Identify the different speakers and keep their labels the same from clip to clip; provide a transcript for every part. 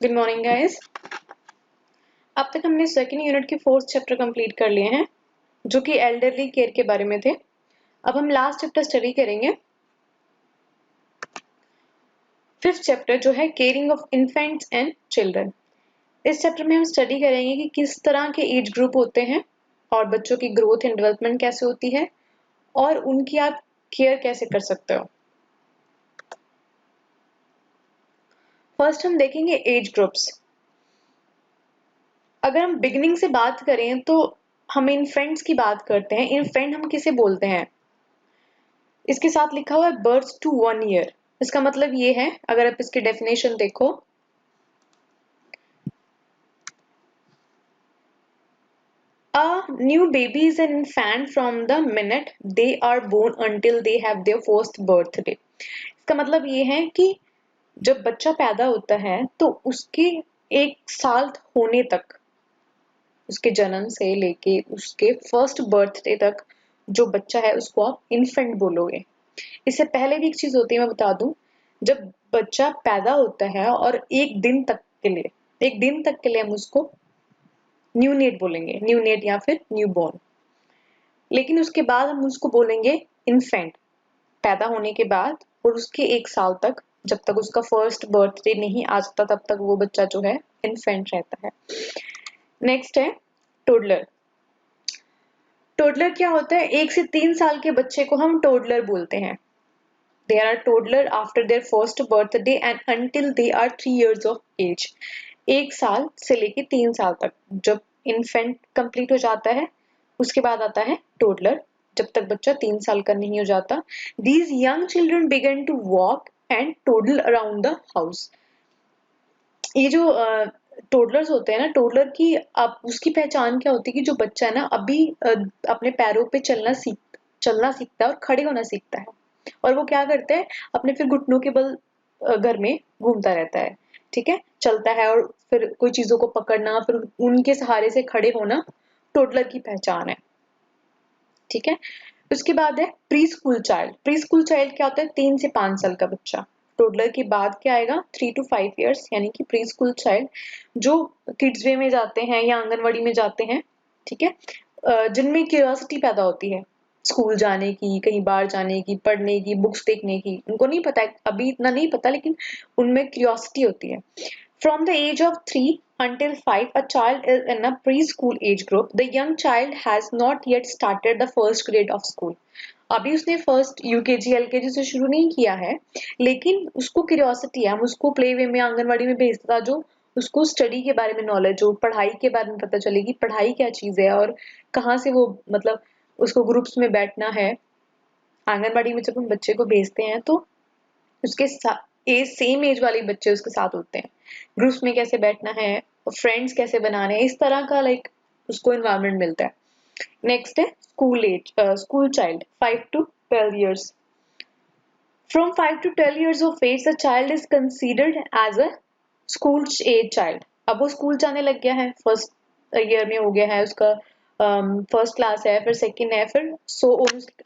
Speaker 1: Good morning guys. अब तक हमने सेकेंड यूनिट के फोर्थ चैप्टर कंप्लीट कर लिए हैं जो कि एल्डरली केयर के बारे में थे। अब हम लास्ट चैप्टर स्टडी करेंगे, फिफ्थ चैप्टर जो है caring of infants and children. इस चैप्टर में हम स्टडी करेंगे कि किस तरह के एज ग्रुप होते हैं और बच्चों की ग्रोथ एंड डेवलपमेंट कैसे होती है और उनकी आप केयर कैसे कर सकते हो। फर्स्ट हम देखेंगे एज ग्रुप्स। अगर हम बिगिनिंग से बात करें तो हम इन्फेंट्स की बात करते हैं। इन्फेंट हम किसे बोलते हैं? इसके साथ लिखा हुआ है बर्थ टू 1 ईयर। इसका मतलब ये है, अगर आप इसकी डेफिनेशन देखो, a new baby is an infant from the minute they are born until they have their first birthday। इसका मतलब ये है कि जब बच्चा पैदा होता है तो उसके 1 साल होने तक, उसके जन्म से लेके उसके फर्स्ट बर्थडे तक जो बच्चा है उसको आप इन्फेंट बोलोगे। इससे पहले भी एक चीज होती है, मैं बता दूं, जब बच्चा पैदा होता है और एक दिन तक के लिए हम उसको न्यूनेट बोलेंगे, न्यूनेट या फिर न्यूबॉर्न। लेकिन उसके बाद हम उसको बोलेंगे इन्फेंट, पैदा होने के बाद और उसके 1 साल तक, जब तक उसका फर्स्ट बर्थडे नहीं आ जाता तब तक वो बच्चा जो है इन्फेंट रहता है। नेक्स्ट है टोडलर। टोडलर क्या होता है? 1 से 3 साल के बच्चे को हम टोडलर बोलते हैं। They are a toddler after their first birthday and until they are 3 years of age। 1 साल से लेके 3 साल तक जब इन्फेंट कंप्लीट हो जाता है, उसके बाद आता है टोडलर, जब तक बच्चा 3 साल का नहीं हो जाता। These young children begin to walk and toddle around the house। ये जो टोडलर्स होते हैं ना, टोडलर की अब उसकी पहचान क्या होती है कि जो बच्चा है ना अभी अपने पैरों पे चलना सीखता है और खड़े होना सीखता है, और वो क्या करता है, अपने फिर घुटनों के बल घर में घूमता रहता है। ठीक है, चलता है और फिर कोई चीजों को पकड़ना, फिर उनके सहारे से खड़े होना टोडलर की पहचान है। ठीक है, उसके बाद है pre school child. Pre school child क्या होता है? 3 से 5 साल का बच्चा। टोडलर के बाद क्या आएगा? 3 to 5 years, यानी कि प्री स्कूल चाइल्ड, जो किड्स वे में जाते हैं या आंगनवाड़ी में जाते हैं। ठीक है, जिनमें क्यूरियोसिटी पैदा होती है स्कूल जाने की, कहीं बाहर जाने की, पढ़ने की, बुक्स देखने की। उनको नहीं पता है, अभी इतना नहीं पता, लेकिन उनमें क्यूरियोसिटी होती है। From the age of 3 until 5, a child is in a preschool age group. The young child has not yet started the first grade of school। अभी उसने फर्स्ट यूकेजी एलकेजी से शुरू नहीं किया है, लेकिन उसको क्यूरियोसिटी है। हम उसको प्ले वे में, आंगनवाड़ी में भेजता, जो उसको स्टडी के बारे में नॉलेज हो, पढ़ाई के बारे में पता चलेगी, पढ़ाई क्या चीज है और कहाँ से वो, मतलब उसको ग्रुप्स में बैठना है। आंगनबाड़ी में जब हम बच्चे को भेजते हैं तो उसके सेम एज वाले बच्चे उसके साथ होते हैं, ग्रुप्स में कैसे बैठना है, फ्रेंड्स कैसे बनाने हैं, इस तरह का उसको एनवायरनमेंट मिलता है। नेक्स्ट है school child, 5 to 12 years। From 5 to 12 years of age the child is considered as a school age child. अब वो स्कूल जाने लग गया है, फर्स्ट ईयर में हो गया है उसका, फर्स्ट क्लास है, फिर सेकेंड है, फिर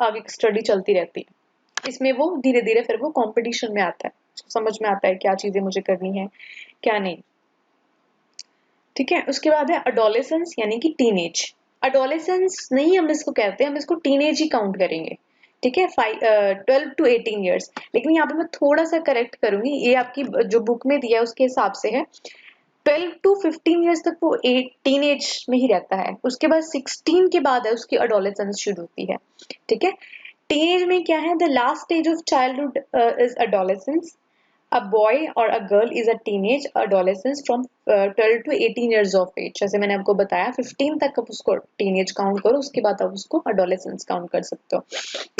Speaker 1: आगे स्टडी चलती रहती है। इसमें वो धीरे धीरे फिर वो कंपटीशन में आता है, समझ में आता है क्या चीजें मुझे करनी है क्या नहीं। ठीक है, उसके बाद है अडोलेसेंस यानी कि टीनेज। अडोलेसेंस नहीं हम इसको कहते हैं, हम इसको टीनेज ही काउंट करेंगे। ठीक है, 12 to 18 years। लेकिन यहाँ पे मैं थोड़ा सा करेक्ट करूंगी, ये आपकी जो बुक में दिया है उसके हिसाब से है 12 to 15 years तक वो टीनेज में ही रहता है। उसके बाद 16 के बाद है उसकी अडोलेसेंस शुरू होती है। ठीक है, टीनेज में क्या है? The last stage of childhood is adolescence. A boy or a girl is a teenage adolescence from 12 to 18 years of age। जैसे मैंने आपको बताया 15 तक आप उसको टीनेज काउंट करो, उसके बाद आप उसको adolescence काउंट कर सकते हो।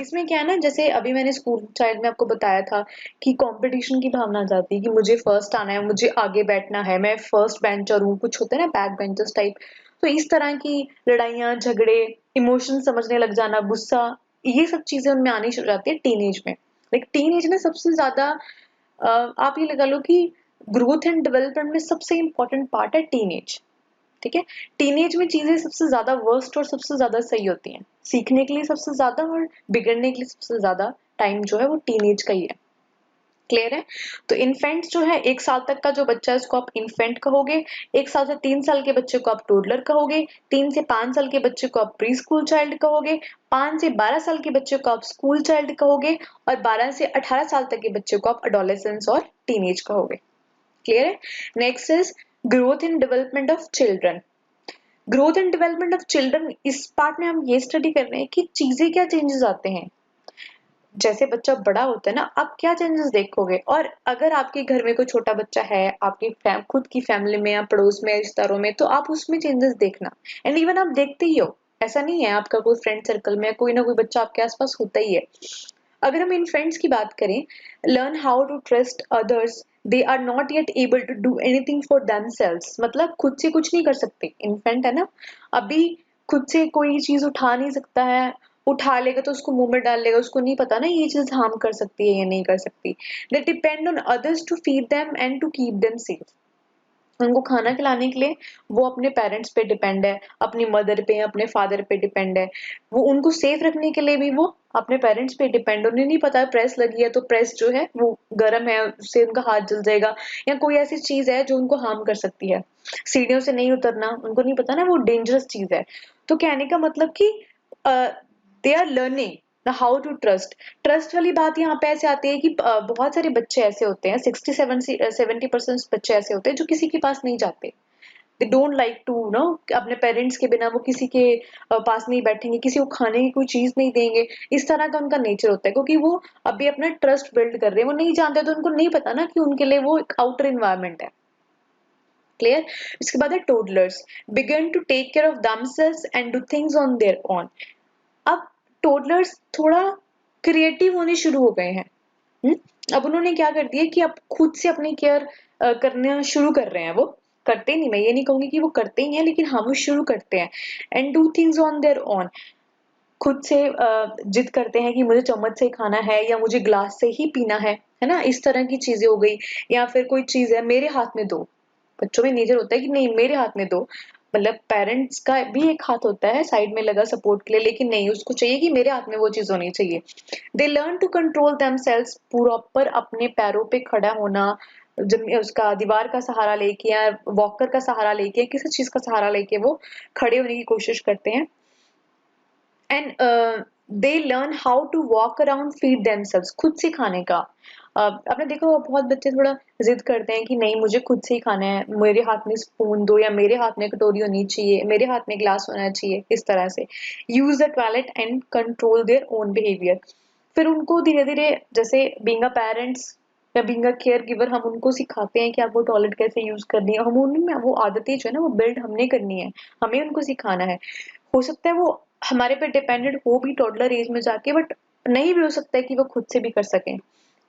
Speaker 1: इसमें क्या है ना, जैसे अभी मैंने स्कूल चाइल्ड में आपको बताया था कि कंपटीशन की भावना आ जाती है कि मुझे फर्स्ट आना है, मुझे आगे बैठना है, मैं फर्स्ट बेंचर हूँ, कुछ होता है ना बैक बेंचर्स टाइप। तो इस तरह की लड़ाइयाँ, झगड़े, इमोशन समझने लग जाना, गुस्सा, ये सब चीजें उनमें आनी शुरू हो जाती है टीनेज में। लाइक टीनेज में सबसे ज्यादा आप ये लगा लो कि ग्रोथ एंड डेवलपमेंट में सबसे इंपॉर्टेंट पार्ट है टीनेज। ठीक है, टीनेज में चीजें सबसे ज्यादा वर्स्ट और सबसे ज्यादा सही होती हैं, सीखने के लिए सबसे ज्यादा और बिगड़ने के लिए सबसे ज्यादा टाइम जो है वो टीनेज का ही है। क्लियर है? तो इन्फेंट्स जो है 1 साल तक का जो बच्चा है उसको आप इन्फेंट कहोगे, 1 साल से 3 साल के बच्चे को आप टोडलर कहोगे, 3 से 5 साल के बच्चे को आप प्री स्कूल चाइल्ड कहोगे, 5 से 12 साल के बच्चे को आप स्कूल चाइल्ड कहोगे और 12 से 18 साल तक के बच्चे को आप एडोलेसेंस और टीनेज कहोगे। क्लियर है? Next is growth and development of children. Growth and development of children, इस पार्ट में हम ये स्टडी कर रहे हैं कि चीजें क्या चेंजेस आते हैं। जैसे बच्चा बड़ा होता है ना, आप क्या चेंजेस देखोगे, और अगर आपके घर में कोई छोटा बच्चा है, आपकी खुद की फैमिली में या पड़ोस में रिश्तेदारों में, तो आप उसमें चेंजेस देखना। एंड इवन आप देखते ही हो, ऐसा नहीं है, आपका कोई फ्रेंड सर्कल में कोई ना कोई बच्चा आपके आसपास होता ही है। अगर हम इन फ्रेंड्स की बात करें, learn how to trust others, they are not yet able to do anything for themselves, मतलब खुद से कुछ नहीं कर सकते। इन्फेंट है ना, अभी खुद से कोई चीज उठा नहीं सकता है, उठा लेगा तो उसको मुंह में डाल लेगा, उसको नहीं पता ना ये चीज हार्म कर सकती है या नहीं कर सकती। They depend on others to feed them and to keep them safe. उनको खाना खिलाने के लिए वो अपने पेरेंट्स पे डिपेंड है, अपनी मदर पे, अपने फादर पे डिपेंड है। वो उनको सेफ रखने के लिए भी वो अपने पेरेंट्स पे डिपेंड, उन्हें नहीं पता प्रेस लगी है तो प्रेस जो है वो गर्म है, उससे उनका हाथ जल जाएगा, या कोई ऐसी चीज है जो उनको हार्म कर सकती है। सीढ़ियों से नहीं उतरना, उनको नहीं पता ना वो डेंजरस चीज है। तो कहने का मतलब कि they are learning how to trust. Trust वाली बात यहाँ पे ऐसे आती है कि बहुत सारे बच्चे ऐसे होते हैं, 60-70% बच्चे ऐसे होते हैं जो किसी के पास नहीं जाते। They don't like to know, अपने पेरेंट्स के बिना वो किसी के पास नहीं बैठेंगे, किसी को खाने की कोई चीज नहीं देंगे। इस तरह का उनका नेचर होता है, क्योंकि वो अभी अपना ट्रस्ट बिल्ड कर रहे हैं, वो नहीं जानते तो उनको नहीं पता ना कि उनके लिए वो एक आउटर इन्वायरमेंट है। क्लियर? इसके बाद है toddlers, begin to take care of themselves and do things on their own. अब टोडलर्स थोड़ा क्रिएटिव होने शुरू हो गए हैं। अब उन्होंने क्या कर दिया कि अब खुद से अपनी केयर करना शुरू कर रहे हैं। वो करते नहीं, मैं ये नहीं कहूंगी कि वो करते ही हैं, लेकिन हाँ वो शुरू करते हैं। And do things on their own, खुद से जिद करते हैं कि मुझे चम्मच से ही खाना है या मुझे ग्लास से ही पीना है ना, इस तरह की चीजें हो गई। या फिर कोई चीज है मेरे हाथ में दो, बच्चों में नेचर होता है कि नहीं मेरे हाथ में दो, मतलब पेरेंट्स का भी एक हाथ होता है साइड में लगा सपोर्ट के लिए, लेकिन नहीं, उसको चाहिए कि मेरे हाथ में वो चीज होनी चाहिए। They learn to control themselves, proper अपने पैरों पे खड़ा होना, जब उसका दीवार का सहारा लेके या वॉकर का सहारा लेके या किसी चीज का सहारा लेके वो खड़े होने की कोशिश करते हैं। And they learn how to walk around, feed themselves, खुद से खाने का। आपने देखा होगा बहुत बच्चे थोड़ा जिद करते हैं कि नहीं मुझे खुद से ही खाना है, मेरे हाथ में स्पून दो या मेरे हाथ में कटोरी होनी चाहिए, मेरे हाथ में ग्लास होना चाहिए, इस तरह से। Use the toilet and control their own behaviour. फिर उनको धीरे धीरे, जैसे बीइंग अ पेरेंट्स या बीइंग अ केयर गिवर, हम उनको सिखाते हैं कि आपको टॉयलेट कैसे यूज करनी है, हम उनमें वो आदतें जो है ना वो बिल्ड हमने करनी है, हमें उनको सिखाना है। हो सकता है वो हमारे पे डिपेंडेंट हो भी टॉडलर एज में जाके, बट नहीं भी हो सकता है कि वो खुद से भी कर सकें।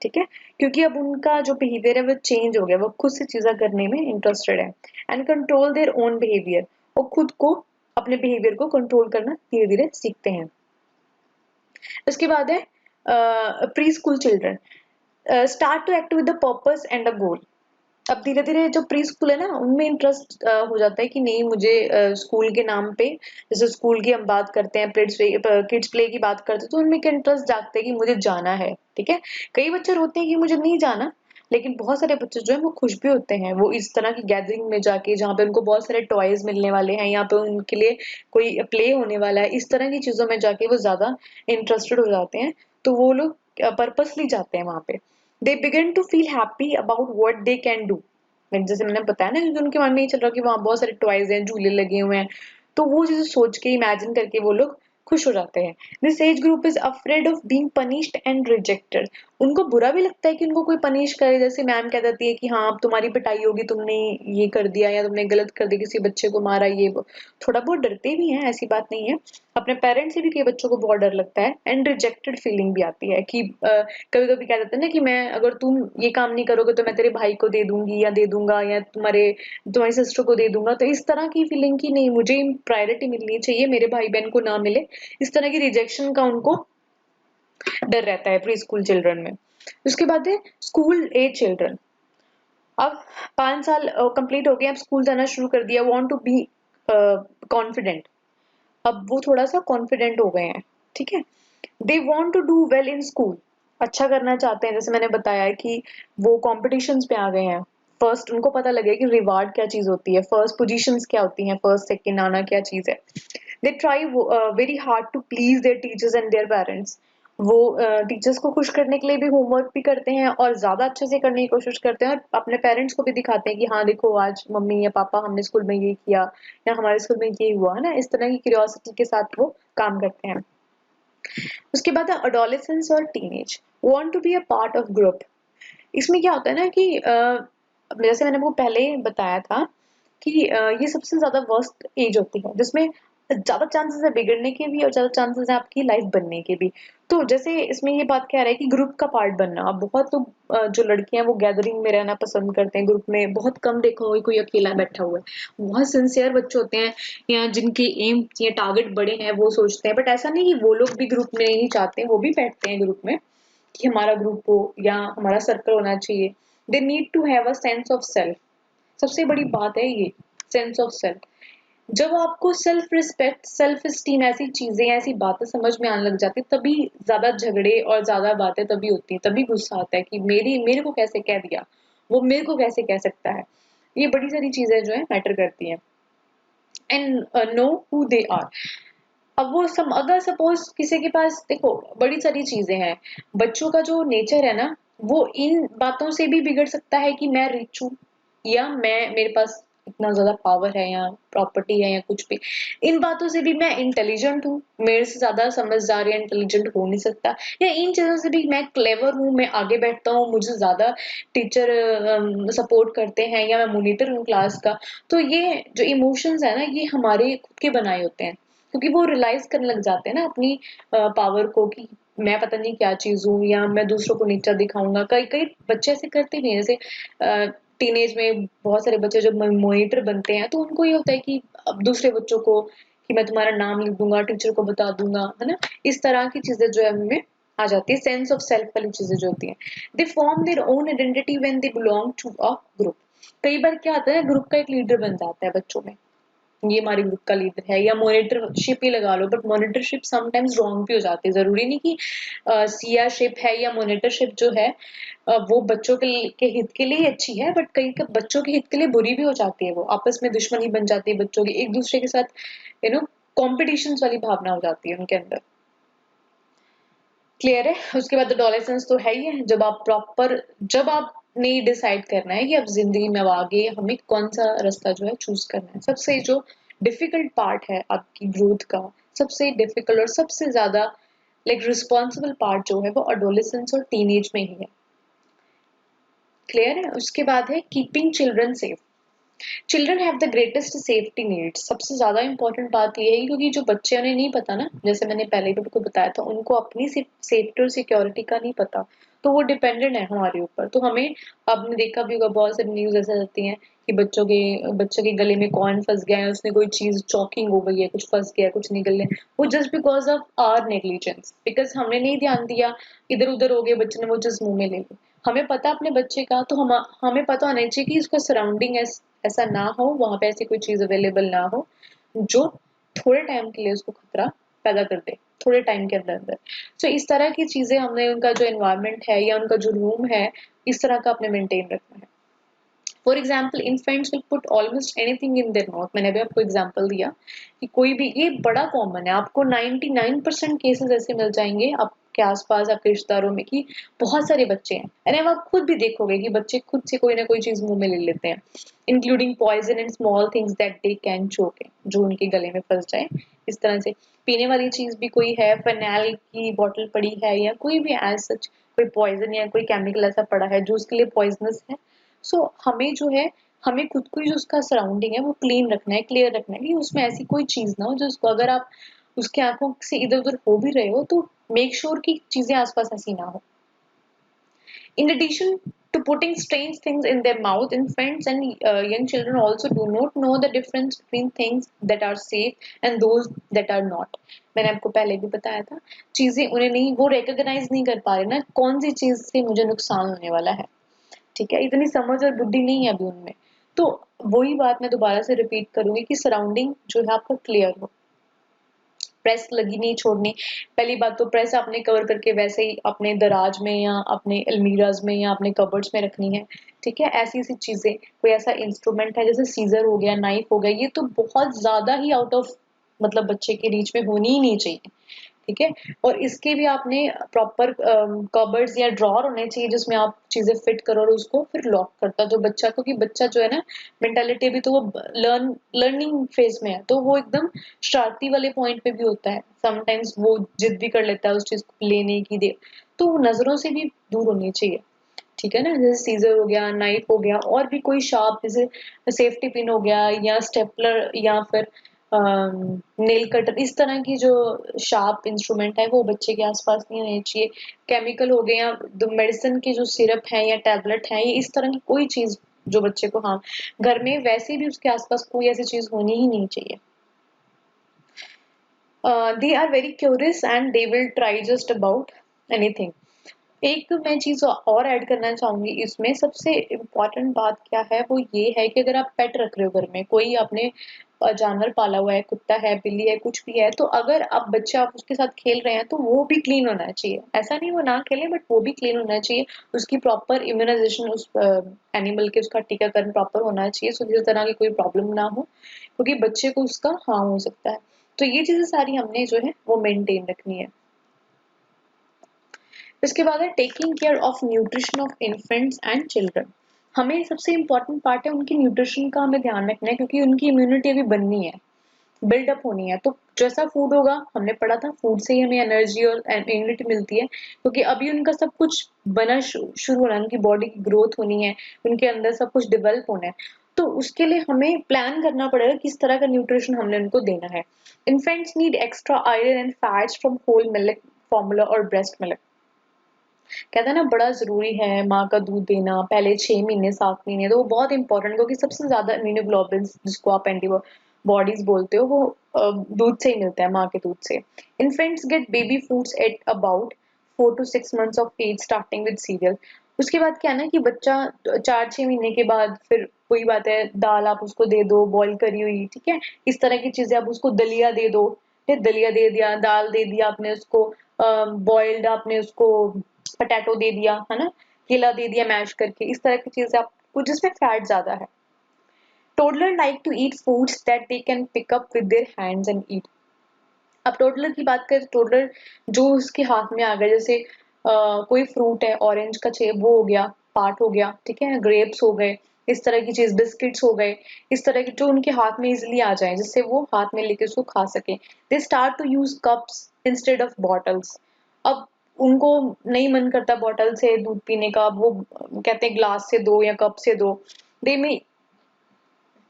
Speaker 1: ठीक है, क्योंकि अब उनका जो बिहेवियर है वो चेंज हो गया, वो खुद से चीजें करने में इंटरेस्टेड है। And control their own behaviour, वो खुद को अपने बिहेवियर को कंट्रोल करना धीरे धीरे सीखते हैं। उसके बाद है preschool children, start to act with the purpose and a goal. अब धीरे धीरे जो प्री स्कूल है ना उनमें इंटरेस्ट हो जाता है कि नहीं मुझे स्कूल के नाम पे, जैसे स्कूल की हम बात करते हैं, किड्स प्ले की बात करते हैं, तो उनमें एक इंटरेस्ट जागता है कि मुझे जाना है। ठीक है, कई बच्चे रोते हैं कि मुझे नहीं जाना, लेकिन बहुत सारे बच्चे जो है वो खुश भी होते हैं, वो इस तरह की गैदरिंग में जाके जहाँ पे उनको बहुत सारे टॉयज मिलने वाले हैं, यहाँ पे उनके लिए कोई प्ले होने वाला है, इस तरह की चीजों में जाके वो ज्यादा इंटरेस्टेड हो जाते हैं। तो वो लोग पर्पसली जाते हैं वहां पे। They begin to feel happy about what they can do, जैसे मैंने बताया ना, क्योंकि उनके मन में ये चल रहा है कि वहां बहुत सारे टॉयज हैं, झूले लगे हुए हैं, तो वो चीजें सोच के इमेजिन करके वो लोग खुश हो जाते हैं। This age group is afraid of being punished and rejected, उनको बुरा भी लगता है कि उनको कोई पनिश करे, जैसे मैम कह देती है कि हाँ अब तुम्हारी पिटाई होगी, तुमने ये कर दिया या तुमने गलत कर दिया, किसी बच्चे को मारा, ये वो। थोड़ा बहुत डरते भी हैं, ऐसी बात नहीं है, अपने पेरेंट्स से भी कई बच्चों को बहुत डर लगता है। एंड रिजेक्टेड फीलिंग भी आती है कि कभी कभी कह देते हैं ना कि मैं, अगर तुम ये काम नहीं करोगे तो मैं तेरे भाई को दे दूंगी या दे दूंगा, या तुम्हारी सिस्टर को दे दूंगा, तो इस तरह की फीलिंग की नहीं मुझे प्रायोरिटी मिलनी चाहिए, मेरे भाई बहन को ना मिले, इस तरह की रिजेक्शन का उनको डर रहता है प्री स्कूल चिल्ड्रन में। उसके बाद है स्कूल एज चिल्ड्रन। अब 5 साल कंप्लीट हो गए, अब स्कूल जाना शुरू कर दिया, वांट टू बी कॉन्फिडेंट, अब वो थोड़ा सा कॉन्फिडेंट हो गए हैं। ठीक है, they want to do well in school, अच्छा करना चाहते हैं, जैसे मैंने बताया कि वो कॉम्पिटिशन्स पे आ गए हैं। फर्स्ट उनको पता लगे कि रिवार्ड क्या चीज़ होती है, फर्स्ट पोजीशंस क्या होती हैं, फर्स्ट सेकंड आना क्या चीज़ है। They try very hard to please their teachers and their parents. वो टीचर्स को खुश करने के लिए भी होमवर्क भी करते हैं और ज़्यादा अच्छे से करने की कोशिश करते हैं, और अपने पेरेंट्स को भी दिखाते हैं कि हाँ देखो आज मम्मी या पापा हमने स्कूल में ये किया या हमारे स्कूल में ये हुआ है ना, इस तरह की क्यूरियोसिटी के साथ वो काम करते हैं। उसके बाद है अडोलेसेंस और teenage, want to be a part of group. इसमें क्या होता है ना कि जैसे मैंने वो पहले बताया था कि ये सबसे ज्यादा वर्स्ट एज होती है जिसमें ज्यादा चांसेस है बिगड़ने के भी और ज्यादा चांसेस है आपकी लाइफ बनने के भी। तो जैसे इसमें ये बात कह रहा है कि ग्रुप का पार्ट बनना, अब बहुत लोग जो लड़कियां हैं वो गैदरिंग में रहना पसंद करते हैं, ग्रुप में बहुत कम देखा होगा कोई अकेला बैठा हुआ है। बहुत सिंसियर बच्चे होते हैं या जिनके एम या टारगेट बड़े हैं वो सोचते हैं, बट ऐसा नहीं कि वो लोग भी ग्रुप में नहीं चाहते, वो भी बैठते हैं ग्रुप में कि हमारा ग्रुप हो या हमारा सर्कल होना चाहिए। They need to have a sense of self. सबसे बड़ी बात है ये, सेंस ऑफ सेल्फ। जब आपको सेल्फ रिस्पेक्ट, सेल्फ एस्टीम, ऐसी चीजें ऐसी बातें समझ में आने लग जाती, तभी ज्यादा झगड़े और ज्यादा बातें तभी होती हैं, तभी गुस्सा आता है कि मेरे को कैसे कह दिया, वो मेरे को कैसे कह सकता है। ये बड़ी सारी चीजें जो है मैटर करती हैं। And know who they are. अब वो सब अगर सपोज किसी के पास देखो बड़ी सारी चीजें हैं, बच्चों का जो नेचर है ना, वो इन बातों से भी बिगड़ सकता है कि मैं रिच हूँ या मैं मेरे पास इतना ज्यादा पावर है या प्रॉपर्टी है या कुछ भी। इन बातों से भी मैं इंटेलिजेंट हूँ, मेरे से ज्यादा समझदार या इंटेलिजेंट हो नहीं सकता, या इन चीजों से भी मैं क्लेवर हूँ, मैं आगे बैठता हूँ, मुझे ज्यादा टीचर सपोर्ट करते हैं या मैं मॉनिटर हूँ क्लास का। तो ये जो इमोशंस है ना, ये हमारे खुद के बनाए होते हैं, क्योंकि वो रियलाइज करने लग जाते हैं ना अपनी पावर को कि मैं पता नहीं क्या चीज हूँ या मैं दूसरों को नीचा दिखाऊंगा। कई कई बच्चे ऐसे करते भी हैं, जैसे टीनेज में बहुत सारे बच्चे जब मॉनिटर बनते हैं तो उनको ये होता है कि अब दूसरे बच्चों को कि मैं तुम्हारा नाम लिख दूंगा, टीचर को बता दूंगा, है ना। इस तरह की चीजें जो है उनमें आ जाती है, सेंस ऑफ सेल्फ वाली चीजें जो होती हैं। They form their own identity when they belong to a group. कई बार क्या होता है, ग्रुप का एक लीडर बन जाता है बच्चों में, ये हमारे ग्रुप का लीडर है, या मॉनिटरशिप ही लगा लो, बट मॉनिटरशिप समटाइम्स रॉन्ग भी हो जाती है। जरूरी नहीं कि सीआरशिप है या मॉनिटरशिप जो है वो बच्चों के हित के लिए ही अच्छी है, बट कई कई बच्चों के हित के लिए बुरी भी हो जाती है। वो आपस में दुश्मनी बन जाती है बच्चों की, एक दूसरे के साथ कॉम्पिटिशन वाली भावना हो जाती है उनके अंदर। क्लियर है। उसके बाद एडोलेसेंस तो है ही है, जब आपने डिसाइड करना है कि अब जिंदगी में अब आगे हमें कौन सा रास्ता जो है चूज करना है। सबसे जो डिफिकल्ट पार्ट है आपकी ग्रोथ का, सबसे डिफिकल्ट और सबसे ज्यादा लाइक रिस्पॉन्सिबल पार्ट जो है वो एडोलेसेंस और टीनेज में ही है। क्लियर है। उसके बाद है keeping children safe. Children have the greatest safety needs. सबसे ज्यादा इंपॉर्टेंट बात ये है, क्योंकि जो बच्चे उन्हें नहीं पता ना, जैसे मैंने पहले भी आपको बताया था, उनको अपनी सेफ्टी और सिक्योरिटी का नहीं पता, तो वो डिपेंडेंट है हमारे ऊपर। तो हमें, आपने देखा भी होगा बहुत सारी न्यूज ऐसे रहती हैं कि बच्चों के गले में कॉइन फंस गया है, उसने कोई चीज चॉकिंग हो गई है, कुछ फंस गया है, कुछ निकल गया, वो just because of our negligence, because हमने नहीं ध्यान दिया, इधर उधर हो गए, बच्चे ने वो चीज मुंह में ले ली। हमें पता अपने बच्चे का, तो हमें पता होना चाहिए कि उसका सराउंडिंग ऐसा ना हो, वहां पे ऐसी कोई चीज अवेलेबल ना हो जो थोड़े टाइम के लिए उसको खतरा पैदा कर दे, थोड़े टाइम के अंदर अंदर। सो इस तरह की चीजें हमने, उनका जो एनवायरनमेंट है या उनका जो रूम है, इस तरह का अपने मेंटेन रखना है। For example infants will put almost anything in their mouth। मैंने अभी आपको एग्जाम्पल दिया कि कोई भी, ये बड़ा कॉमन है, आपको 99% केसेस ऐसे मिल जाएंगे आपके आसपास, आपके रिश्तेदारों में, कि बहुत सारे बच्चे हैं, यानी आप खुद भी देखोगे कि बच्चे खुद से कोई ना कोई चीज मुंह में ले लेते हैं, including poison and small things that they can choke, जो उनके गले में फंस जाए। इस तरह से पीने वाली चीज भी कोई है, फिनाइल की बोतल पड़ी है या कोई भी एज सच कोई पॉइजन या कोई केमिकल ऐसा पड़ा है जो उसके लिए पॉइजनस है। सो हमें जो है, हमें खुद को ही जो उसका सराउंडिंग है वो क्लीन रखना है, क्लियर रखना है, कि उसमें ऐसी कोई चीज ना हो जो उसको, अगर आप उसके आंखों से इधर उधर हो भी रहे हो तो मेक श्योर कि चीजें आसपास ऐसी ना हो। In addition to putting strange things in their mouth, infants and young children also do not know the difference between things that are safe and those that are not। मैंने आपको पहले भी बताया था, चीजें उन्हें नहीं, वो रिकॉग्नाइज नहीं कर पा रहे ना कौन सी चीज से मुझे नुकसान होने वाला है। ठीक है, इतनी समझ और बुद्धि नहीं है अभी उनमें। तो वही बात मैं दोबारा से रिपीट करूंगी कि सराउंडिंग जो है आपका क्लियर हो। प्रेस लगी नहीं छोड़नी। पहली बात तो प्रेस आपने कवर करके वैसे ही अपने दराज में या अपने अलमीराज में या अपने कबर्ड्स में रखनी है। ठीक है, ऐसी ऐसी चीजें, कोई ऐसा इंस्ट्रूमेंट है जैसे सीजर हो गया, नाइफ हो गया, ये तो बहुत ज्यादा ही आउट ऑफ मतलब बच्चे के रीच में होनी ही नहीं चाहिए। ठीक है, और इसके भी आपने प्रॉपर कबर्ड्स या ड्रॉर होने चाहिए जिसमें आप चीजें फिट करो और उसको फिर लॉक करता जो बच्चा, क्योंकि बच्चा जो है ना मेंटालिटी भी तो वो लर्निंग फेज में है, तो वो एकदम शरारती वाले पॉइंट पे भी होता है। समटाइम्स वो जिद भी कर लेता है उस चीज को लेने की दे, तो वो नजरों से भी दूर होनी चाहिए। ठीक है ना, जैसे सीजर हो गया, नाइफ हो गया, और भी कोई शार्प जैसे सेफ्टी पिन हो गया या स्टेपलर या फिर नेल कटर, इस तरह की जो शार्प इंस्ट्रूमेंट है वो बच्चे के आसपास नहीं होने चाहिए। केमिकल हो गए या मेडिसिन की जो सिरप है या टैबलेट है, ये इस तरह की कोई चीज जो बच्चे को, हाँ, घर में वैसे भी उसके आसपास कोई ऐसी चीज होनी ही नहीं चाहिए। They are very curious and they will try just about anything. एक मैं चीज और ऐड करना चाहूंगी इसमें, सबसे इम्पोर्टेंट बात क्या है वो ये है कि अगर आप पेट रख रहे हो घर में, कोई आपने जानवर पाला हुआ है, कुत्ता है, बिल्ली है, कुछ भी है, तो अगर आप बच्चा आप उसके साथ खेल रहे हैं तो वो भी क्लीन होना चाहिए। ऐसा नहीं वो ना खेले, बट वो भी क्लीन होना चाहिए। उसकी प्रॉपर इम्यूनाइजेशन उस एनिमल के, उसका टीकाकरण प्रॉपर होना चाहिए, सो किसी तरह की कोई प्रॉब्लम ना हो, क्योंकि बच्चे को उसका हार्म हो सकता है। तो ये चीजें सारी हमने जो है वो मेंटेन रखनी है। इसके बाद है taking care of nutrition of infants and children. हमें सबसे इम्पोर्टेंट पार्ट है उनकी न्यूट्रिशन का, हमें ध्यान रखना है, क्योंकि उनकी इम्यूनिटी अभी बननी है, बिल्डअप होनी है। तो जैसा फूड होगा, हमने पढ़ा था फूड से ही हमें एनर्जी और इम्यूनिटी मिलती है, क्योंकि अभी उनका सब कुछ बना शुरू होना है, उनकी बॉडी की ग्रोथ होनी है, उनके अंदर सब कुछ डेवलप होना है। तो उसके लिए हमें प्लान करना पड़ेगा किस तरह का न्यूट्रिशन हमने उनको देना है। Infants need extra iron and fats from whole milk formula और ब्रेस्ट मिल्क। कहते हैं ना बड़ा जरूरी है माँ का दूध देना पहले 6 महीने 7 महीने, तो वो बहुत इंपॉर्टेंट, क्योंकि सबसे ज्यादा इम्यूनोग्लोबिन जिसको आप एंटीबॉडीज बोलते हो वो दूध से ही मिलता है, माँ के दूध से। Infants get baby foods at about 4 to 6 months of age starting with cereal. उसके बाद क्या है ना कि बच्चा 4-6 महीने के बाद फिर वही बात है, दाल आप उसको दे दो बॉईल करी हुई, ठीक है, इस तरह की चीजें आप उसको, दलिया दे दो, फिर दलिया दे दिया, दाल दे दिया आपने उसको, बॉइल्ड आपने उसको पटेटो दे दिया, है ना, केला दे दिया मैश करके, इस तरह की चीजें आपको जिसमें फैट ज्यादा है। Toddler like to eat foods that they can pick up with their hands and eat. अब टोडलर की बात करें, टोडलर जो उसके हाथ में आ गया, जैसे कोई फ्रूट है, ऑरेंज का छे वो हो गया, पार्ट हो गया, ठीक है, ग्रेप्स हो गए, इस तरह की चीज, बिस्किट्स हो गए, इस तरह की जो उनके हाथ में इजिली आ जाए, जिससे वो हाथ में लेके उसको खा सके। They start to use cups instead of bottles. अब उनको नहीं मन करता बॉटल से दूध पीने का, अब वो कहते हैं ग्लास से दो या कप से दो। They may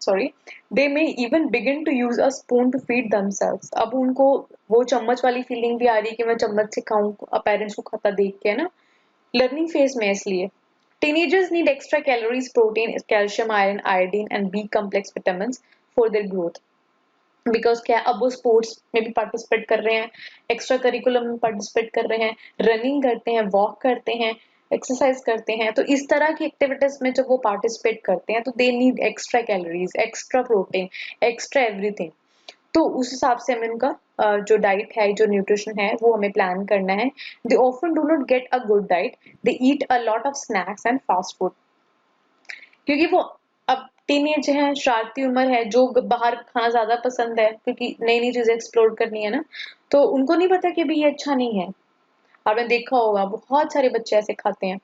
Speaker 1: sorry they may even begin to use a spoon to feed themselves। अब उनको वो चम्मच वाली फीलिंग भी आ रही है कि मैं चम्मच से खाऊं पेरेंट्स को खाता देख के, है ना, लर्निंग फेज में है इसलिए। Teenagers need extra calories, protein, calcium, iron, iodine and B complex vitamin for their growth. Because क्या है, अब वो स्पोर्ट्स में भी पार्टिसिपेट कर रहे हैं, एक्स्ट्रा करिकुलम में पार्टिसिपेट कर रहे हैं, रनिंग करते हैं, वॉक करते हैं, एक्सरसाइज करते हैं, तो इस तरह की एक्टिविटीज में जब वो पार्टिसिपेट करते हैं तो they need extra calories, extra protein, extra everything. तो उस हिसाब से हमें उनका जो डाइट है, जो न्यूट्रिशन है, वो हमें प्लान करना है। They often do not get a good diet, they eat a lot of snacks and fast food, क्योंकि वो अब टीनेज है, शरारती उम्र है, जो बाहर खाना ज्यादा पसंद है, क्योंकि नई नई चीजें एक्सप्लोर करनी है ना, तो उनको नहीं पता कि भी ये अच्छा नहीं है। आपने देखा होगा बहुत सारे बच्चे ऐसे खाते हैं,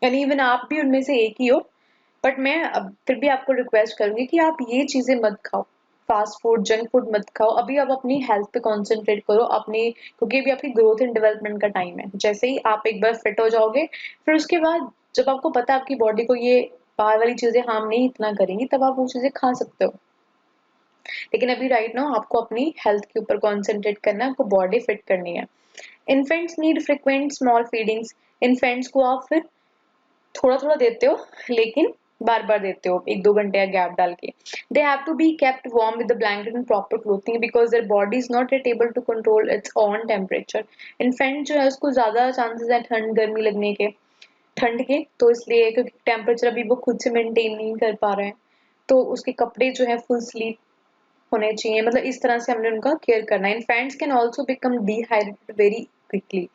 Speaker 1: यानी इवन आप भी उनमें से एक ही हो। बट मैं अब फिर भी आपको रिक्वेस्ट करूंगी कि आप ये चीजें मत खाओ, फास्ट फूड, जंक फूड मत खाओ। अभी आप अपनी हेल्थ पे कंसंट्रेट करो अपनी, क्योंकि अभी आपकी ग्रोथ एंड डेवलपमेंट का टाइम है। जैसे ही आप एक बार फिट हो जाओगे, फिर उसके बाद जब आपको पता है आपकी बॉडी को ये बाहर वाली चीजें हार्म नहीं इतना करेंगी, तब आप वो चीजें खा सकते हो। लेकिन अभी राइट नाउ आपको अपनी हेल्थ के ऊपर कंसंट्रेट करना है, आपको बॉडी फिट करनी है। Infants need frequent small feedings. Infants को आप फिर थोड़ा थोड़ा देते हो, लेकिन बार बार देते हो, 1-2 घंटे का गैप डाल के। They have to be kept warm with the blanket and proper clothing because their body is not yet able to control its own temperature. Infant जो है उसको ज्यादा चांसेस है ठंड गर्मी लगने के, ठंड के, तो इसलिए क्योंकि टेम्परेचर अभी वो खुद से मेंटेन नहीं कर पा रहे हैं, तो उसके कपड़े जो है फुल स्लीव होने चाहिए, मतलब इस तरह से हमने उनका केयर करना है। Infants can also become dehydrated very quickly,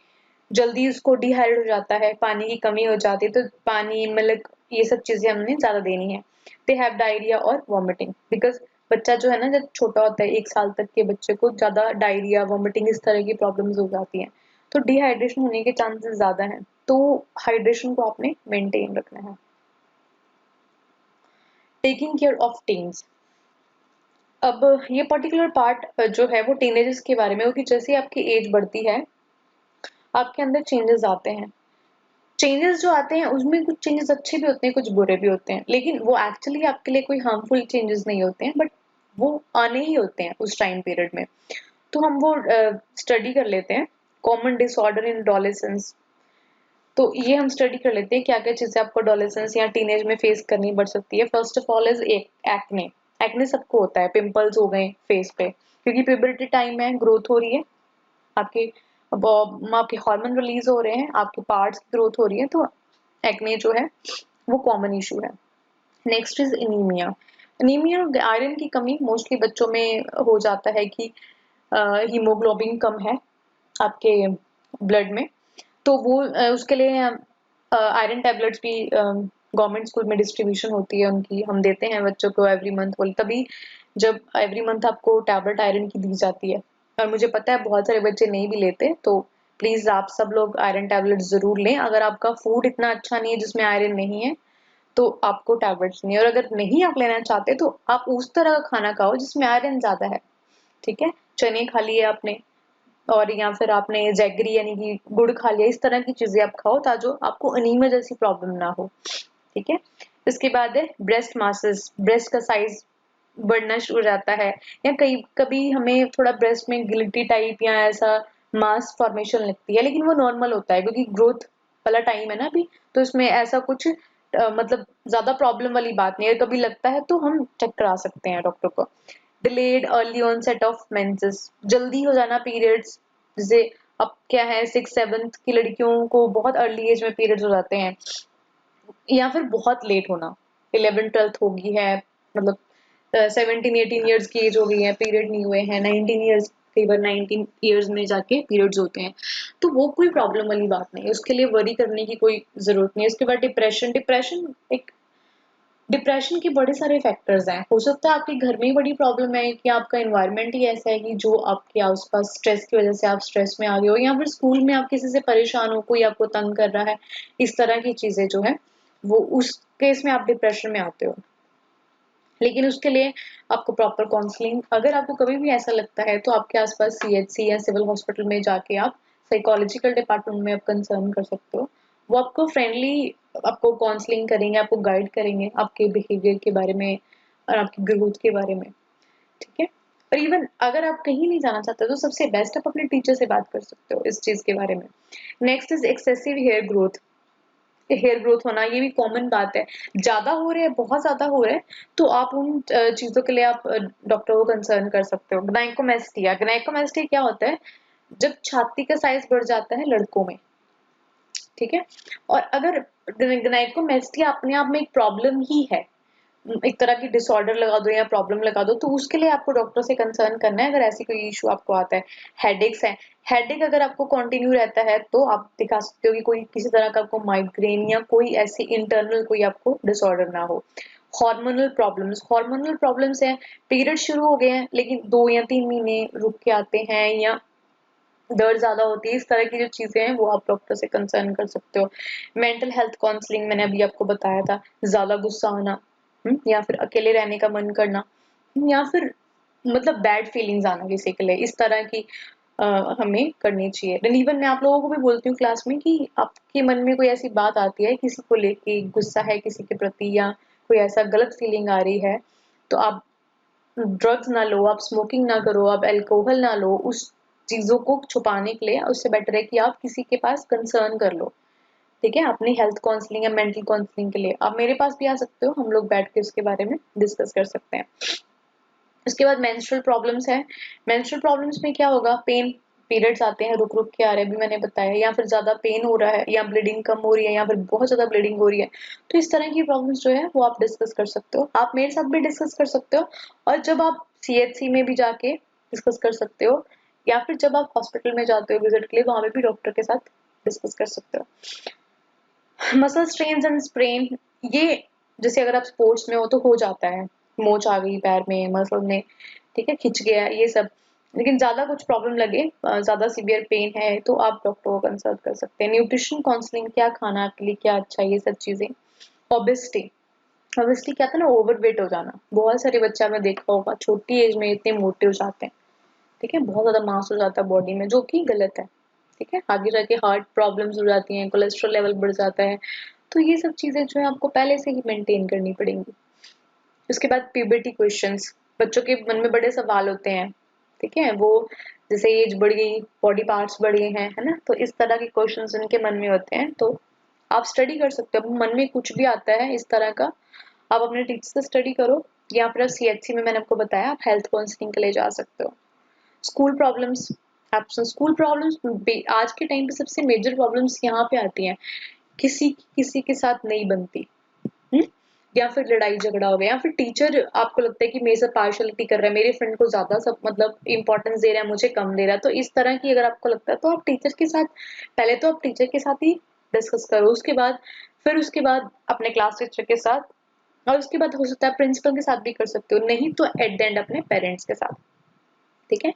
Speaker 1: जल्दी उसको डिहाइड्रेट हो जाता है, पानी की कमी हो जाती है, तो पानी मिल्क ये सब चीजें हमने ज्यादा देनी है। दे हैव डायरिया और वॉमिटिंग, बिकॉज बच्चा जो है ना जब छोटा होता है 1 साल तक के बच्चे को ज्यादा डायरिया वॉमिटिंग इस तरह की प्रॉब्लम्स हो जाती हैं, तो डिहाइड्रेशन होने के चांसेस ज्यादा हैं, तो हाइड्रेशन को आपने मेंटेन रखना है। टेकिंग केयर ऑफ टीन्स, अब ये पर्टिकुलर पार्ट जो है वो टीनेजर्स के बारे में, क्योंकि जैसे आपकी एज बढ़ती है आपके अंदर चेंजेस आते हैं। चेंजेस जो आते हैं उसमें कुछ चेंजेस अच्छे भी होते हैं, कुछ बुरे भी होते हैं, लेकिन वो एक्चुअली आपके लिए कोई हार्मफुल चेंजेस नहीं होते हैं, बट वो आने ही होते हैं उस टाइम पीरियड में। तो हम वो स्टडी कर लेते हैं, कॉमन डिसऑर्डर इन एडोलेसेंस। तो ये हम स्टडी कर लेते हैं क्या क्या चीजें आपको एडोलेसेंस या टीनेज में फेस करनी पड़ सकती है। First of all is acne. Acne सबको होता है, पिंपल्स हो गए फेस पे, क्योंकि प्यूबर्टी टाइम में ग्रोथ हो रही है, आपके आपके हार्मोन रिलीज हो रहे हैं, आपके पार्ट्स की ग्रोथ हो रही है, तो एक्ने जो है वो कॉमन इशू है। Next is anaemia. Anaemia iron की कमी मोस्टली बच्चों में हो जाता है कि हीमोग्लोबिन कम है आपके ब्लड में, तो वो उसके लिए आयरन टैबलेट्स भी गवर्नमेंट स्कूल में डिस्ट्रीब्यूशन होती है उनकी, हम देते हैं बच्चों को एवरी मंथ, बोल तभी जब एवरी मंथ आपको टैबलेट आयरन की दी जाती है। और मुझे पता है बहुत सारे बच्चे नहीं भी लेते, तो प्लीज आप सब लोग आयरन टैबलेट जरूर लें। अगर आपका फूड इतना अच्छा नहीं है जिसमें आयरन नहीं है तो आपको टैबलेट्स नहीं, और अगर नहीं आप लेना चाहते तो आप उस तरह का खाना खाओ जिसमें आयरन ज्यादा है। ठीक है, चने खा लिए आपने, और या फिर आपने जैगरी यानी कि गुड़ खा लिया, इस तरह की चीजें आप खाओ ताकि आपको अनीमिया जैसी प्रॉब्लम ना हो। ठीक है, इसके बाद है ब्रेस्ट मासेस। ब्रेस्ट का साइज बढ़ना शुरू हो जाता है, या कई कभी हमें थोड़ा ब्रेस्ट में गिल्टी टाइप या ऐसा मास फॉर्मेशन लगती है, लेकिन वो नॉर्मल होता है क्योंकि ग्रोथ वाला टाइम है ना अभी, तो इसमें ऐसा कुछ मतलब ज्यादा प्रॉब्लम वाली बात नहीं है। कभी लगता है तो हम चेक करा सकते हैं डॉक्टर को। Delayed early onset of menses, जल्दी हो जाना पीरियड्स, जैसे अब क्या है 6 7 की लड़कियों को बहुत अर्ली एज में पीरियड्स हो जाते हैं, या फिर बहुत लेट होना, 11 12 हो गई है, मतलब 17 18 ईयर्स की एज हो गई है, पीरियड नहीं हुए हैं, 19 ईयर्स, कई बार 19 ईयर्स में जाके पीरियड्स होते हैं, तो वो कोई प्रॉब्लम वाली बात नहीं है, उसके लिए वरी करने की कोई जरूरत नहीं है। उसके बाद डिप्रेशन। डिप्रेशन एक डिप्रेशन के बड़े सारे फैक्टर्स हैं, हो सकता है आपके घर में ही बड़ी प्रॉब्लम है कि आपका एनवायरनमेंट ही ऐसा है कि जो आपके आसपास स्ट्रेस की वजह से आप स्ट्रेस में आ गए हो, या फिर स्कूल में आप किसी से परेशान हो, कोई आपको तंग कर रहा है, इस तरह की चीजें जो है वो उस केस में आप डिप्रेशन में आते हो। लेकिन उसके लिए आपको प्रॉपर काउंसलिंग, अगर आपको कभी भी ऐसा लगता है तो आपके आसपास सीएचसी या सिविल हॉस्पिटल में जाके आप साइकोलॉजिकल डिपार्टमेंट में आप कंसर्न कर सकते हो। वो आपको फ्रेंडली आपको काउंसलिंग करेंगे, आपको गाइड करेंगे आपके बिहेवियर के बारे में और आपकी ग्रोथ के बारे में। ठीक है, और इवन अगर आप कहीं नहीं जाना चाहते तो सबसे बेस्ट आप अपने टीचर से बात कर सकते हो इस चीज के बारे में। Next is excessive hair growth. Hair growth होना ये भी कॉमन बात है, ज्यादा हो रहा है, बहुत ज्यादा हो रहा है, तो आप उन चीजों के लिए आप डॉक्टर को कंसर्न कर सकते हो। ग्नाइकोमेस्टिया। ग्नाइकोमेस्टिया क्या होता है, जब छाती का साइज बढ़ जाता है लड़कों में, ठीक है, और अगर ग्नाइकोमेस्टिया अपने आप में एक प्रॉब्लम ही है, एक तरह की डिसऑर्डर लगा दो या प्रॉब्लम लगा दो, तो उसके लिए आपको डॉक्टर से कंसर्न करना है अगर ऐसी कोई इशू आपको आता है। हेडेक्स है, हेडेक अगर आपको कंटिन्यू रहता है तो आप दिखा सकते हो कि कोई किसी तरह का आपको माइग्रेन या कोई ऐसी इंटरनल कोई आपको डिसऑर्डर ना हो। Hormonal problems. हार्मोनल प्रॉब्लम्स हैं, पीरियड शुरू हो गए हैं लेकिन 2 या 3 महीने रुक के आते हैं, या दर्द ज्यादा होती है, इस तरह की जो चीजें हैं वो आप डॉक्टर से कंसर्न कर सकते हो। मेंटल हेल्थ काउंसलिंग मैंने अभी आपको बताया था, ज्यादा गुस्सा आना, या फिर अकेले रहने का मन करना, या फिर मतलब बैड फीलिंग्स आना किसी के लिए, इस तरह की हमें करनी चाहिए। इवन मैं आप लोगों को भी बोलती हूँ क्लास में कि आपके मन में कोई ऐसी बात आती है किसी को लेके, गुस्सा है किसी के प्रति, या कोई ऐसा गलत फीलिंग आ रही है, तो आप ड्रग्स ना लो, आप स्मोकिंग ना करो, आप अल्कोहल ना लो, उस चीजों को छुपाने के लिए उससे बेटर है कि आप किसी के पास कंसर्न कर लो। ठीक है, अपनी हेल्थ काउंसलिंग या मेंटल काउंसलिंग के लिए आप मेरे पास भी आ सकते हो, हम लोग बैठ के उसके बारे में डिस्कस कर सकते हैं। उसके बाद मेंस्ट्रुअल प्रॉब्लम्स है। मेंस्ट्रुअल प्रॉब्लम्स में क्या होगा, पेन, पीरियड्स आते हैं रुक रुक के आ रहे हैं, अभी मैंने बताया, या फिर ज्यादा पेन हो रहा है, या ब्लीडिंग कम हो रही है, या फिर बहुत ज्यादा ब्लीडिंग हो रही है, तो इस तरह की प्रॉब्लम्स जो है वो आप डिस्कस कर सकते हो, आप मेरे साथ भी डिस्कस कर सकते हो। और जब आप CHC में भी जाके डिस्कस कर सकते हो, या फिर जब आप हॉस्पिटल में जाते हो विजिट के लिए वहां पे भी डॉक्टर के साथ डिस्कस कर सकते हो। मसल स्ट्रेन्स एंड स्प्रेन, ये जैसे अगर आप स्पोर्ट्स में हो तो हो जाता है, मोच आ गई पैर में, मसल में, ठीक है, खिंच गया, ये सब। लेकिन ज्यादा कुछ प्रॉब्लम लगे, ज्यादा सीवियर पेन है, तो आप डॉक्टर को कंसल्ट कर सकते हैं। न्यूट्रिशन काउंसलिंग, क्या खाना आपके लिए क्या अच्छा है, ये सब चीजें। ओबेसिटी, ओबेसिटी क्या था ना, ओवरवेट हो जाना। बहुत सारे बच्चा में देखा होगा छोटी एज में इतने मोटे हो जाते हैं, ठीक है, बहुत ज्यादा मांस हो जाता है बॉडी में, जो कि गलत है, ठीक है। आगे जाके हार्ट प्रॉब्लम्स हो जाती हैं, कोलेस्ट्रॉल लेवल बढ़ जाता है, तो ये सब चीजें जो है आपको पहले से ही मेंटेन करनी पड़ेंगी। उसके बाद प्यूबर्टी क्वेश्चंस, बच्चों के मन में बड़े सवाल होते हैं, ठीक है, वो जैसे एज बढ़ गई, बॉडी पार्ट्स बढ़ गए हैं, है ना, तो इस तरह के क्वेश्चंस उनके मन में होते हैं, तो आप स्टडी कर सकते हो। मन में कुछ भी आता है इस तरह का, आप अपने टीचर से स्टडी करो, या फिर CHC में मैंने आपको बताया आप हेल्थ काउंसलिंग के लिए जा सकते हो। स्कूल प्रॉब्लम्स, आप स्कूल प्रॉब्लम्स आज के टाइम पे सबसे मेजर प्रॉब्लम्स यहाँ पे आती हैं, किसी के साथ नहीं बनती, हुँ? या फिर लड़ाई झगड़ा हो गया, या फिर टीचर आपको लगता है कि मेरे से पार्शियलिटी कर रहा है, मेरे फ्रेंड को ज्यादा सब मतलब इंपॉर्टेंस दे रहा है, मुझे कम दे रहा है, तो इस तरह की अगर आपको लगता है तो आप टीचर के साथ, पहले तो आप टीचर के साथ ही डिस्कस करो, उसके बाद अपने क्लास टीचर के साथ, और उसके बाद हो सकता है प्रिंसिपल के साथ भी कर सकते हो, नहीं तो एट द एंड अपने पेरेंट्स के साथ, ठीक है।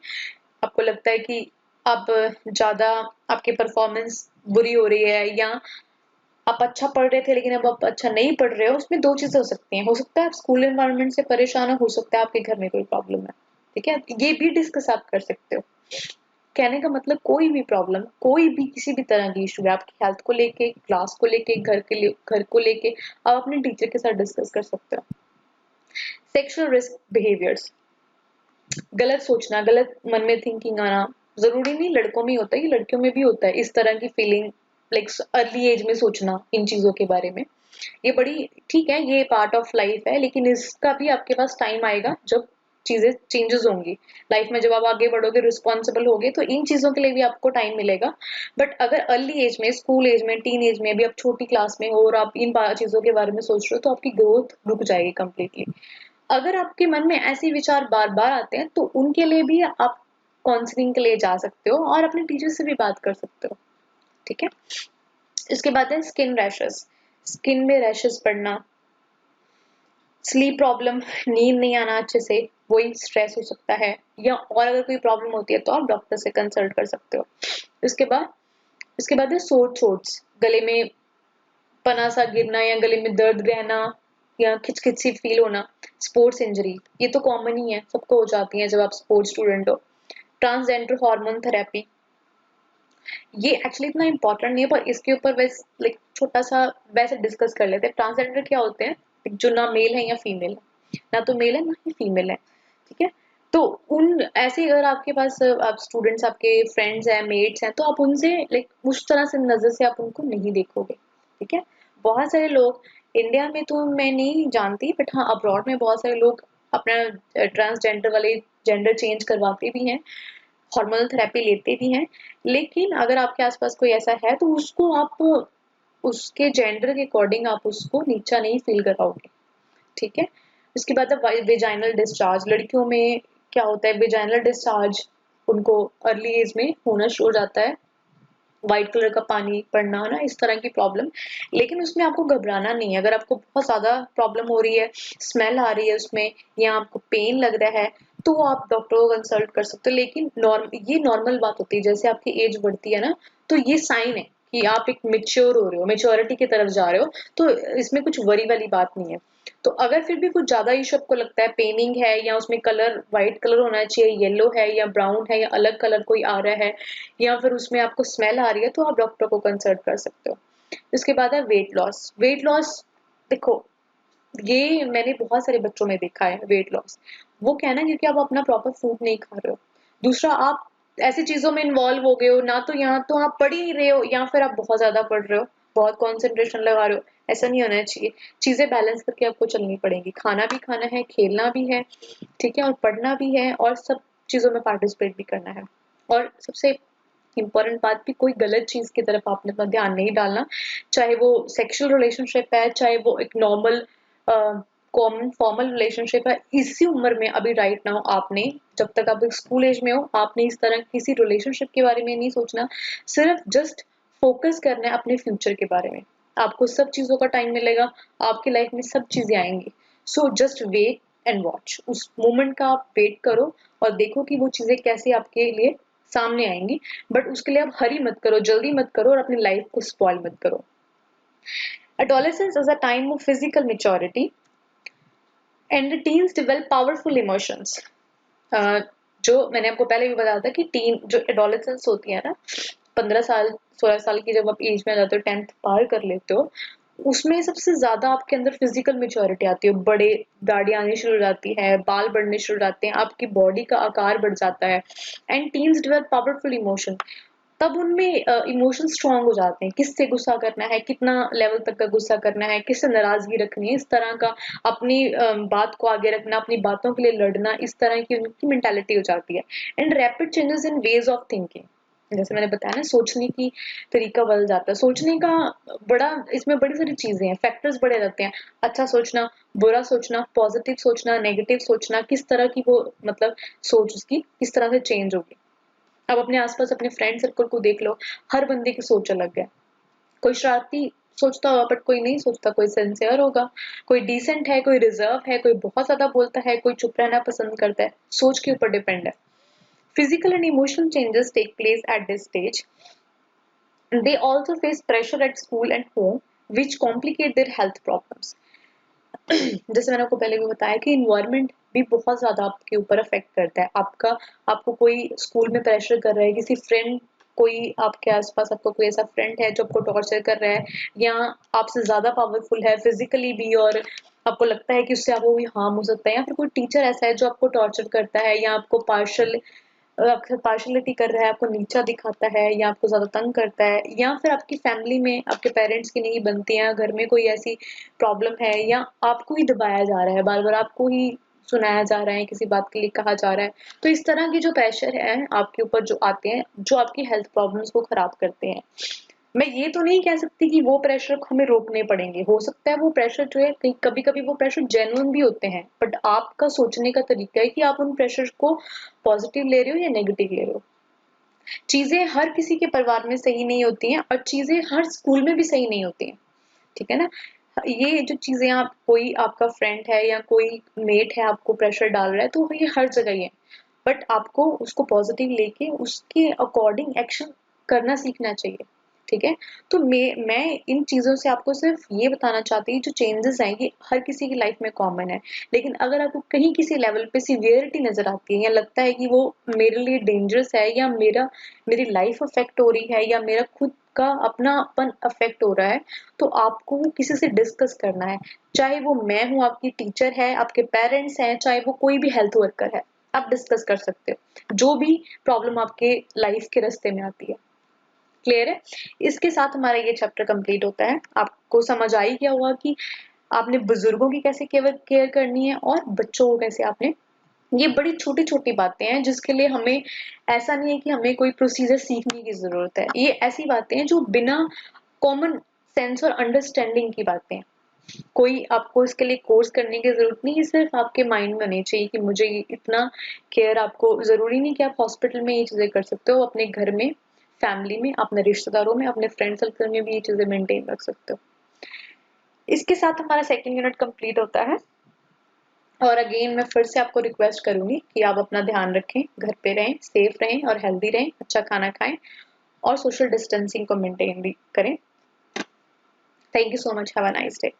Speaker 1: आपको लगता है कि आप ज्यादा, आपकी परफॉर्मेंस बुरी हो रही है, या आप अच्छा पढ़ रहे थे लेकिन अब आप अच्छा नहीं पढ़ रहे हो, उसमें दो चीजें हो सकती हैं, हो सकता है आप स्कूल एनवायरनमेंट से परेशान हो सकता है आपके घर में कोई प्रॉब्लम है, ठीक है, ये भी डिस्कस आप कर सकते हो। कहने का मतलब कोई भी प्रॉब्लम, कोई भी किसी भी तरह की इशू है, आपकी हेल्थ को लेके, क्लास को लेके, घर को लेके, आप अपने टीचर के साथ डिस्कस कर सकते हो। सेक्सुअल रिस्क बिहेवियर्स, गलत सोचना, गलत मन में थिंकिंग आना, जरूरी नहीं लड़कों में ही होता है, ये लड़कियों में भी होता है, इस तरह की फीलिंग, लाइक अर्ली एज में सोचना इन चीजों के बारे में, ये बड़ी ठीक है, ये पार्ट ऑफ लाइफ है, लेकिन इसका भी आपके पास टाइम आएगा जब चीजें चेंजेस होंगी लाइफ में, जब आप आगे बढ़ोगे, रिस्पॉन्सिबल होगे, तो इन चीजों के लिए भी आपको टाइम मिलेगा। बट अगर अर्ली एज में, स्कूल एज में, टीन एज में, अभी आप छोटी क्लास में हो और आप इन चीजों के बारे में सोच रहे हो, तो आपकी ग्रोथ रुक जाएगी कंप्लीटली। अगर आपके मन में ऐसे विचार बार बार आते हैं, तो उनके लिए भी आप काउंसलिंग के लिए जा सकते हो और अपने टीचर से भी बात कर सकते हो, ठीक है। इसके बाद है स्किन रैशेस, स्किन में रैशेस पड़ना, स्लीप प्रॉब्लम, नींद नहीं आना अच्छे से, वही स्ट्रेस हो सकता है, या और अगर कोई प्रॉब्लम होती है तो आप डॉक्टर से कंसल्ट कर सकते हो। इसके बाद है सोर थ्रोट्स, गले में पना सा गिरना, या गले में दर्द रहना, या खिचखिच सी फील होना। स्पोर्ट्स इंजरी, ये तो कॉमन ही है, सबको हो जाती है जब आप स्पोर्ट्स स्टूडेंट हो। ट्रांसजेंडर हार्मोन थेरेपी, ये एक्चुअली इतना इंपॉर्टेंट नहीं है, पर इसके ऊपर वैसे लाइक छोटा सा वैसे डिस्कस कर लेते हैं। ट्रांसजेंडर क्या होते हैं, जो ना मेल है या फीमेल है, ना तो मेल है ना ही फीमेल है, ठीक है। तो उन ऐसे अगर आपके पास आप स्टूडेंट्स, आपके फ्रेंड्स हैं, मेट्स हैं, तो आप उनसे लाइक उस तरह से नजर से आप उनको नहीं देखोगे, ठीक है। बहुत सारे लोग, इंडिया में तो मैं नहीं जानती, बट हाँ अब्रॉड में बहुत सारे लोग अपना ट्रांसजेंडर वाले जेंडर चेंज करवाते भी हैं, हार्मोनल थेरेपी लेते भी हैं। लेकिन अगर आपके आसपास कोई ऐसा है तो उसको आप उसके जेंडर के अकॉर्डिंग आप उसको नीचा नहीं फील कराओगे, ठीक है। उसके बाद है वेजाइनल डिस्चार्ज, लड़कियों में क्या होता है, वेजाइनल डिस्चार्ज उनको अर्ली एज में होना शुरू हो जाता है, व्हाइट कलर का पानी पड़ना, ना इस तरह की प्रॉब्लम। लेकिन उसमें आपको घबराना नहीं है, अगर आपको बहुत ज्यादा प्रॉब्लम हो रही है, स्मेल आ रही है उसमें, या आपको पेन लग रहा है, तो आप डॉक्टर को कंसल्ट कर सकते हो। लेकिन ये नॉर्मल बात होती है, जैसे आपकी एज बढ़ती है ना, तो ये साइन है कि आप एक मेच्योर हो रहे हो, मेच्योरिटी की तरफ जा रहे हो, तो इसमें कुछ वरी वाली बात नहीं है। तो अगर फिर भी कुछ ज्यादा इशू आपको लगता है, पेनिंग है, या उसमें कलर व्हाइट कलर होना चाहिए, येलो है या ब्राउन है, या अलग कलर कोई आ रहा है, या फिर उसमें आपको स्मेल आ रही है, तो आप डॉक्टर को कंसल्ट कर सकते हो। इसके बाद है वेट लॉस। वेट लॉस देखो, ये मैंने बहुत सारे बच्चों में देखा है वेट लॉस, वो क्या है ना, क्योंकि आप अपना प्रॉपर फूड नहीं खा रहे हो, दूसरा आप ऐसी चीजों में इन्वॉल्व हो गए हो, ना तो यहाँ तो आप पढ़ ही रहे हो, या फिर आप बहुत ज्यादा पढ़ रहे हो, बहुत कंसंट्रेशन लगा रहे हो, ऐसा नहीं होना चाहिए। चीजें बैलेंस करके आपको चलनी पड़ेगी, खाना भी खाना है, खेलना भी है, ठीक है, और पढ़ना भी है, और सब चीजों में पार्टिसिपेट भी करना है। और सबसे इम्पोर्टेंट बात भी, कोई गलत चीज की तरफ आपने ध्यान नहीं डालना, चाहे वो सेक्सुअल रिलेशनशिप है, चाहे वो एक नॉर्मल कॉमन फॉर्मल रिलेशनशिप है, इसी उम्र में अभी राइट नाउ आपने, जब तक आप स्कूल एज में हो, आपने इस तरह किसी रिलेशनशिप के बारे में नहीं सोचना, सिर्फ जस्ट फोकस करना है अपने फ्यूचर के बारे में। आपको सब चीजों का टाइम मिलेगा, आपकी लाइफ में सब चीजें आएंगी। So just wait and watch, उस मोमेंट का आप वेट करो और देखो कि वो चीजें कैसे आपके लिए सामने आएंगी। बट उसके लिए आप हरी मत करो, जल्दी मत करो और अपनी लाइफ को स्पॉइल मत करो। Adolescence is a time of physical maturity and the teens develop powerful emotions. जो मैंने आपको पहले भी बताया था कि टीन जो एडोलेसेंस होती है ना, 15 साल 16 साल की जब आप एज में जाते हो, 10th पार कर लेते हो, उसमें सबसे ज्यादा आपके अंदर फिजिकल मेच्योरिटी आती है। बड़े दाढ़ी आनी शुरू हो जाती है, बाल बढ़ने शुरू हो जाते हैं, आपकी बॉडी का आकार बढ़ जाता है। And teens develop powerful emotion, तब उनमें इमोशन स्ट्रांग हो जाते हैं। किससे गुस्सा करना है, कितना लेवल तक का गुस्सा करना है, किससे नाराजगी रखनी है, इस तरह का अपनी बात को आगे रखना, अपनी बातों के लिए लड़ना, इस तरह की उनकी मेंटालिटी हो जाती है। And rapid changes in ways of thinking, जैसे मैंने बताया ना, सोचने की तरीका बदल जाता है। सोचने का बड़ा, इसमें बड़ी सारी चीजें हैं, फैक्टर्स बड़े रहते हैं। अच्छा सोचना, बुरा सोचना, पॉजिटिव सोचना, नेगेटिव सोचना, किस तरह की वो मतलब सोच उसकी किस तरह से चेंज होगी। अब अपने आसपास अपने फ्रेंड सर्कल को देख लो, हर बंदे की सोच अलग है। कोई शरारती सोचता होगा बट कोई नहीं सोचता, कोई सिंसियर होगा, कोई डिसेंट है, कोई रिजर्व है, कोई बहुत ज्यादा बोलता है, कोई चुप रहना पसंद करता है। सोच के ऊपर डिपेंड है। Physical and emotional changes take place at this stage. They also face pressure at school and home which complicate their health problems. जैसे मैंने आपको पहले भी बताया कि इन्वायरमेंट भी बहुत ज्यादा आपके ऊपर अफेक्ट करता है। आपका आपको कोई स्कूल में प्रेशर कर रहा है, किसी फ्रेंड, कोई आपके आसपास आपका कोई ऐसा फ्रेंड है जो आपको टॉर्चर कर रहा है, या आपसे ज्यादा पावरफुल है फिजिकली भी, और आपको लगता है कि उससे आपको कोई हार्म हो सकता है, या फिर कोई टीचर ऐसा है जो आपको टॉर्चर करता है, या आपको पार्शलिटी कर रहा है, आपको नीचा दिखाता है, या आपको ज्यादा तंग करता है, या फिर आपकी फैमिली में आपके पेरेंट्स की नहीं बनती है, घर में कोई ऐसी प्रॉब्लम है, या आपको ही दबाया जा रहा है, बार बार आपको ही सुनाया जा रहा है, किसी बात के लिए कहा जा रहा है। तो इस तरह की जो प्रेशर है आपके ऊपर जो आते हैं, जो आपकी हेल्थ प्रॉब्लम्स को खराब करते हैं। मैं ये तो नहीं कह सकती कि वो प्रेशर हमें रोकने पड़ेंगे, हो सकता है वो प्रेशर जो है कहीं कभी कभी वो प्रेशर जेन्युइन भी होते हैं, बट आपका सोचने का तरीका है कि आप उन प्रेशर को पॉजिटिव ले रहे हो या नेगेटिव ले रहे हो। चीजें हर किसी के परिवार में सही नहीं होती हैं, और चीजें हर स्कूल में भी सही नहीं होती हैं, ठीक है ना। ये जो चीजें, आप कोई आपका फ्रेंड है या कोई मेट है आपको प्रेशर डाल रहा है, तो ये हर जगह ही है, बट आपको उसको पॉजिटिव लेके उसके अकॉर्डिंग एक्शन करना सीखना चाहिए, ठीक है। तो मैं इन चीजों से आपको सिर्फ ये बताना चाहती हूँ, जो चेंजेस हैं ये हर किसी की लाइफ में कॉमन है। लेकिन अगर आपको कहीं किसी लेवल पे सिवियरिटी नजर आती है, या लगता है कि वो मेरे लिए डेंजरस है, या मेरी लाइफ अफेक्ट हो रही है, या मेरा खुद का अपनापन अफेक्ट हो रहा है, तो आपको वो किसी से डिस्कस करना है। चाहे वो मैं हूँ, आपकी टीचर है, आपके पेरेंट्स हैं, चाहे वो कोई भी हेल्थ वर्कर है, आप डिस्कस कर सकते हो जो भी प्रॉब्लम आपके लाइफ के रास्ते में आती है। क्लियर है। इसके साथ हमारा ये चैप्टर कंप्लीट होता है। आपको समझ आ ही गया होगा कि आपने बुजुर्गों की कैसे केयर करनी है और बच्चों को कैसे आपने, ये बड़ी छोटी छोटी बातें हैं जिसके लिए हमें, ऐसा नहीं है कि हमें कोई प्रोसीजर सीखने की जरूरत है। ये ऐसी बातें हैं जो बिना कॉमन सेंस और अंडरस्टैंडिंग की बातें हैं। कोई आपको इसके लिए कोर्स करने की जरूरत नहीं है, सिर्फ आपके माइंड में होनी चाहिए कि मुझे इतना केयर, आपको जरूरी नहीं कि आप हॉस्पिटल में ये चीजें कर सकते हो, अपने घर में, फैमिली में, अपने रिश्तेदारों में, अपने फ्रेंड सर्कल में भी ये चीजें मेंटेन रख सकते हो। इसके साथ हमारा सेकंड यूनिट कंप्लीट होता है। और अगेन मैं फिर से आपको रिक्वेस्ट करूंगी कि आप अपना ध्यान रखें, घर पे रहें, सेफ रहें और हेल्दी रहें, अच्छा खाना खाएं और सोशल डिस्टेंसिंग को मेंटेन भी करें। Thank you so much, have a nice day.